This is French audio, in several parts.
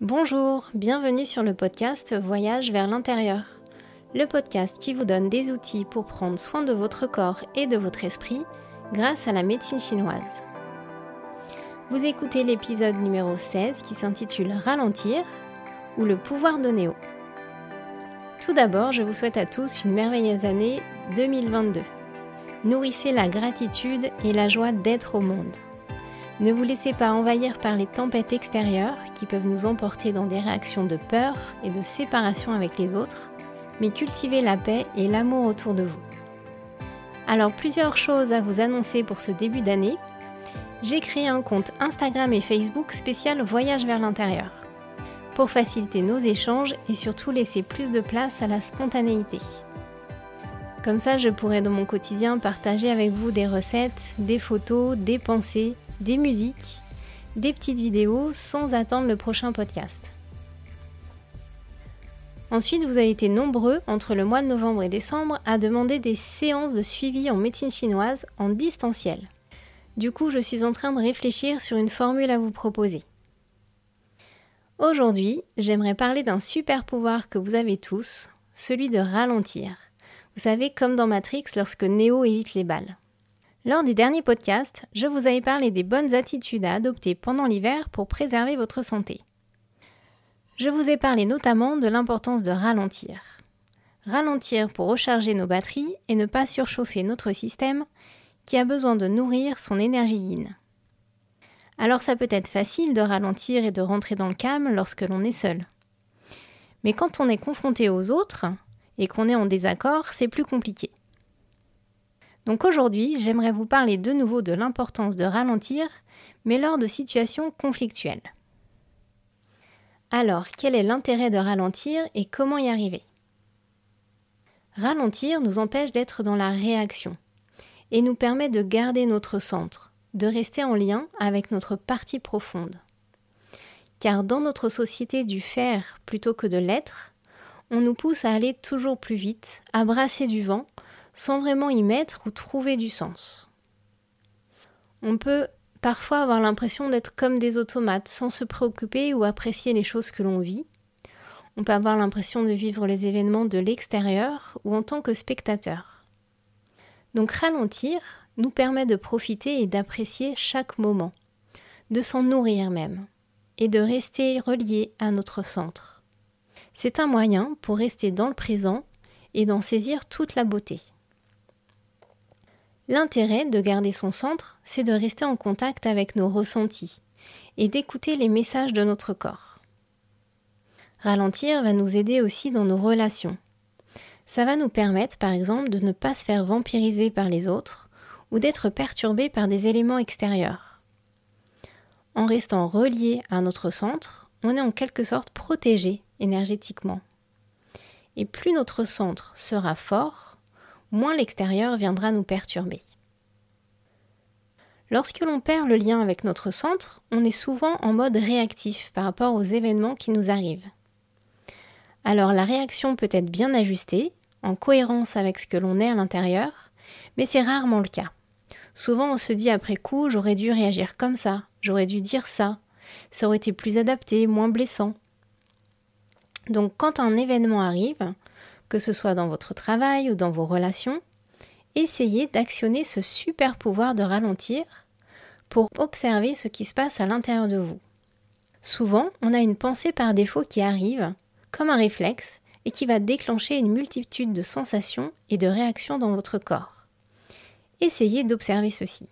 Bonjour, bienvenue sur le podcast Voyage vers l'intérieur. Le podcast qui vous donne des outils pour prendre soin de votre corps et de votre esprit grâce à la médecine chinoise. Vous écoutez l'épisode numéro 16 qui s'intitule Ralentir ou le pouvoir de Néo. Tout d'abord, je vous souhaite à tous une merveilleuse année 2022. Nourrissez la gratitude et la joie d'être au monde. Ne vous laissez pas envahir par les tempêtes extérieures qui peuvent nous emporter dans des réactions de peur et de séparation avec les autres, mais cultivez la paix et l'amour autour de vous. Alors, plusieurs choses à vous annoncer pour ce début d'année. J'ai créé un compte Instagram et Facebook spécial Voyage vers l'intérieur, pour faciliter nos échanges et surtout laisser plus de place à la spontanéité. Comme ça, je pourrai dans mon quotidien partager avec vous des recettes, des photos, des pensées, des musiques, des petites vidéos sans attendre le prochain podcast. Ensuite, vous avez été nombreux entre le mois de novembre et décembre à demander des séances de suivi en médecine chinoise en distanciel. Du coup, je suis en train de réfléchir sur une formule à vous proposer. Aujourd'hui, j'aimerais parler d'un super pouvoir que vous avez tous, celui de ralentir. Vous savez, comme dans Matrix lorsque Neo évite les balles. Lors des derniers podcasts, je vous avais parlé des bonnes attitudes à adopter pendant l'hiver pour préserver votre santé. Je vous ai parlé notamment de l'importance de ralentir. Ralentir pour recharger nos batteries et ne pas surchauffer notre système qui a besoin de nourrir son énergie yin. Alors ça peut être facile de ralentir et de rentrer dans le calme lorsque l'on est seul. Mais quand on est confronté aux autres et qu'on est en désaccord, c'est plus compliqué. Donc aujourd'hui, j'aimerais vous parler de nouveau de l'importance de ralentir, mais lors de situations conflictuelles. Alors, quel est l'intérêt de ralentir et comment y arriver ? Ralentir nous empêche d'être dans la réaction et nous permet de garder notre centre, de rester en lien avec notre partie profonde. Car dans notre société du faire plutôt que de l'être, on nous pousse à aller toujours plus vite, à brasser du vent, sans vraiment y mettre ou trouver du sens. On peut parfois avoir l'impression d'être comme des automates, sans se préoccuper ou apprécier les choses que l'on vit. On peut avoir l'impression de vivre les événements de l'extérieur ou en tant que spectateur. Donc ralentir nous permet de profiter et d'apprécier chaque moment, de s'en nourrir même, et de rester relié à notre centre. C'est un moyen pour rester dans le présent et d'en saisir toute la beauté. L'intérêt de garder son centre, c'est de rester en contact avec nos ressentis et d'écouter les messages de notre corps. Ralentir va nous aider aussi dans nos relations. Ça va nous permettre, par exemple, de ne pas se faire vampiriser par les autres ou d'être perturbé par des éléments extérieurs. En restant relié à notre centre, on est en quelque sorte protégé énergétiquement. Et plus notre centre sera fort, moins l'extérieur viendra nous perturber. Lorsque l'on perd le lien avec notre centre, on est souvent en mode réactif par rapport aux événements qui nous arrivent. Alors la réaction peut être bien ajustée, en cohérence avec ce que l'on est à l'intérieur, mais c'est rarement le cas. Souvent on se dit après coup, j'aurais dû réagir comme ça, j'aurais dû dire ça, ça aurait été plus adapté, moins blessant. Donc quand un événement arrive, que ce soit dans votre travail ou dans vos relations, essayez d'actionner ce super pouvoir de ralentir pour observer ce qui se passe à l'intérieur de vous. Souvent, on a une pensée par défaut qui arrive, comme un réflexe, et qui va déclencher une multitude de sensations et de réactions dans votre corps. Essayez d'observer ceci.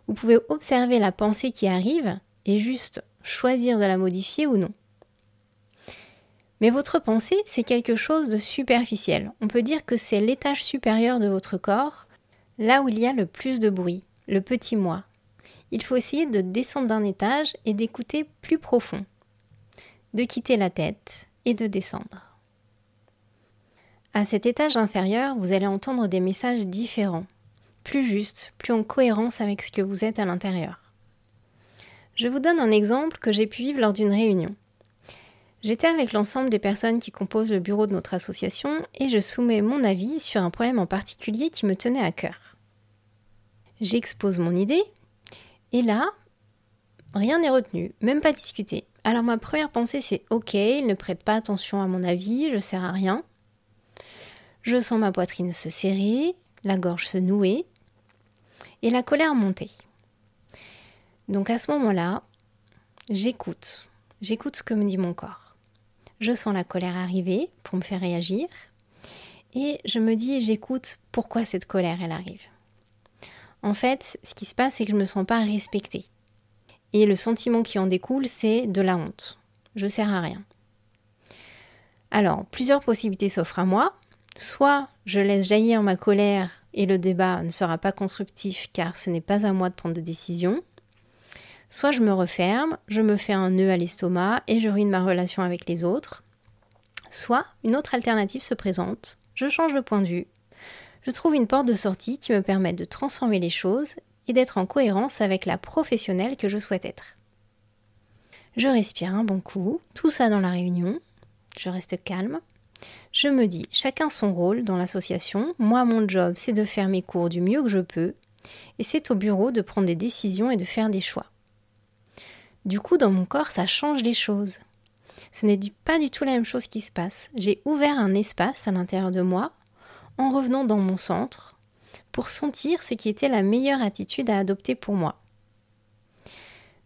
Vous pouvez observer la pensée qui arrive et juste choisir de la modifier ou non. Mais votre pensée, c'est quelque chose de superficiel. On peut dire que c'est l'étage supérieur de votre corps, là où il y a le plus de bruit, le petit moi. Il faut essayer de descendre d'un étage et d'écouter plus profond, de quitter la tête et de descendre. À cet étage inférieur, vous allez entendre des messages différents, plus justes, plus en cohérence avec ce que vous êtes à l'intérieur. Je vous donne un exemple que j'ai pu vivre lors d'une réunion. J'étais avec l'ensemble des personnes qui composent le bureau de notre association et je soumets mon avis sur un problème en particulier qui me tenait à cœur. J'expose mon idée et là, rien n'est retenu, même pas discuté. Alors ma première pensée c'est ok, il ne prête pas attention à mon avis, je sers à rien. Je sens ma poitrine se serrer, la gorge se nouer et la colère monter. Donc à ce moment-là, j'écoute ce que me dit mon corps. Je sens la colère arriver pour me faire réagir et je me dis j'écoute pourquoi cette colère elle arrive. En fait, ce qui se passe c'est que je ne me sens pas respectée. Et le sentiment qui en découle, c'est de la honte. Je sers à rien. Alors, plusieurs possibilités s'offrent à moi. Soit je laisse jaillir ma colère et le débat ne sera pas constructif car ce n'est pas à moi de prendre de décision. Soit je me referme, je me fais un nœud à l'estomac et je ruine ma relation avec les autres. Soit une autre alternative se présente, je change de point de vue. Je trouve une porte de sortie qui me permet de transformer les choses et d'être en cohérence avec la professionnelle que je souhaite être. Je respire un bon coup, tout ça dans la réunion, je reste calme. Je me dis, chacun son rôle dans l'association, moi mon job c'est de faire mes cours du mieux que je peux, et c'est au bureau de prendre des décisions et de faire des choix. Du coup dans mon corps ça change les choses. Ce n'est pas du tout la même chose qui se passe. J'ai ouvert un espace à l'intérieur de moi, en revenant dans mon centre, pour sentir ce qui était la meilleure attitude à adopter pour moi.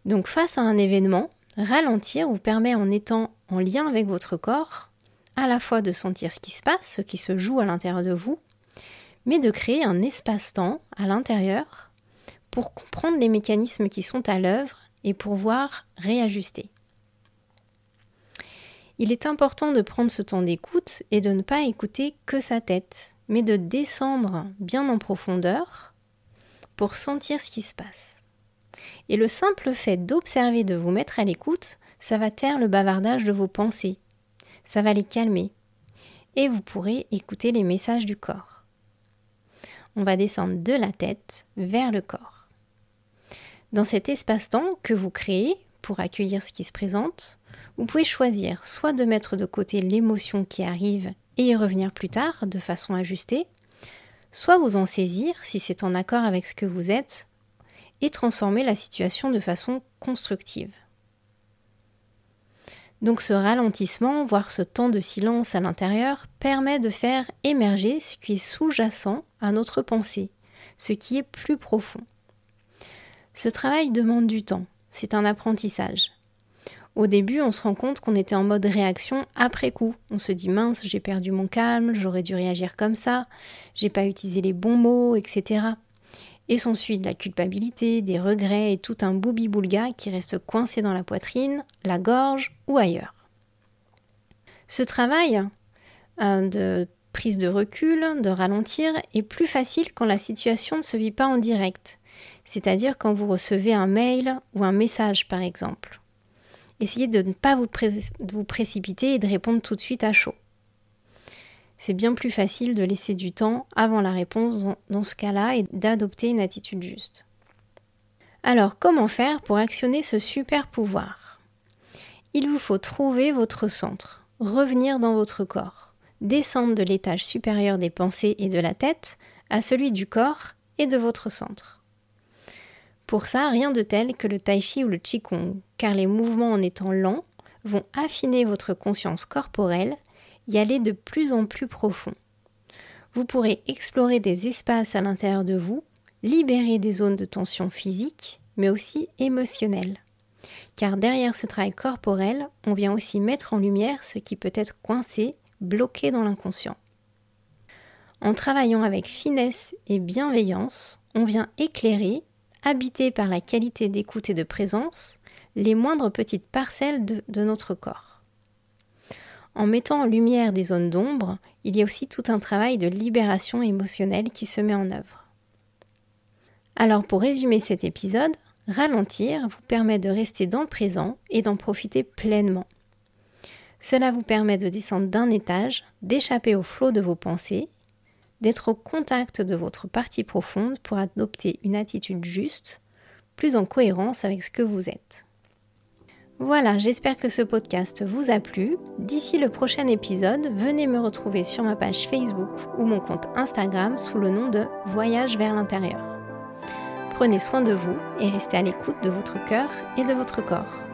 Donc face à un événement, ralentir vous permet en étant en lien avec votre corps, à la fois de sentir ce qui se passe, ce qui se joue à l'intérieur de vous, mais de créer un espace-temps à l'intérieur pour comprendre les mécanismes qui sont à l'œuvre et pouvoir réajuster. Il est important de prendre ce temps d'écoute et de ne pas écouter que sa tête, mais de descendre bien en profondeur pour sentir ce qui se passe. Et le simple fait d'observer, de vous mettre à l'écoute, ça va taire le bavardage de vos pensées, ça va les calmer et vous pourrez écouter les messages du corps. On va descendre de la tête vers le corps. Dans cet espace-temps que vous créez pour accueillir ce qui se présente, vous pouvez choisir soit de mettre de côté l'émotion qui arrive et y revenir plus tard de façon ajustée, soit vous en saisir si c'est en accord avec ce que vous êtes et transformer la situation de façon constructive. Donc ce ralentissement, voire ce temps de silence à l'intérieur, permet de faire émerger ce qui est sous-jacent à notre pensée, ce qui est plus profond. Ce travail demande du temps, c'est un apprentissage. Au début, on se rend compte qu'on était en mode réaction après coup. On se dit mince, j'ai perdu mon calme, j'aurais dû réagir comme ça, j'ai pas utilisé les bons mots, etc. Et s'ensuit de la culpabilité, des regrets et tout un boubi-boulga qui reste coincé dans la poitrine, la gorge ou ailleurs. Ce travail de prise de recul, de ralentir, est plus facile quand la situation ne se vit pas en direct. C'est-à-dire quand vous recevez un mail ou un message par exemple. Essayez de ne pas vous précipiter et de répondre tout de suite à chaud. C'est bien plus facile de laisser du temps avant la réponse dans ce cas-là et d'adopter une attitude juste. Alors, comment faire pour actionner ce super pouvoir ? Il vous faut trouver votre centre, revenir dans votre corps, descendre de l'étage supérieur des pensées et de la tête à celui du corps et de votre centre. Pour ça, rien de tel que le tai chi ou le qigong, car les mouvements en étant lents vont affiner votre conscience corporelle et aller de plus en plus profond. Vous pourrez explorer des espaces à l'intérieur de vous, libérer des zones de tension physique, mais aussi émotionnelle. Car derrière ce travail corporel, on vient aussi mettre en lumière ce qui peut être coincé, bloqué dans l'inconscient. En travaillant avec finesse et bienveillance, on vient éclairer, habité par la qualité d'écoute et de présence, les moindres petites parcelles de notre corps. En mettant en lumière des zones d'ombre, il y a aussi tout un travail de libération émotionnelle qui se met en œuvre. Alors pour résumer cet épisode, ralentir vous permet de rester dans le présent et d'en profiter pleinement. Cela vous permet de descendre d'un étage, d'échapper au flot de vos pensées, d'être au contact de votre partie profonde pour adopter une attitude juste, plus en cohérence avec ce que vous êtes. Voilà, j'espère que ce podcast vous a plu. D'ici le prochain épisode, venez me retrouver sur ma page Facebook ou mon compte Instagram sous le nom de Voyage vers l'intérieur. Prenez soin de vous et restez à l'écoute de votre cœur et de votre corps.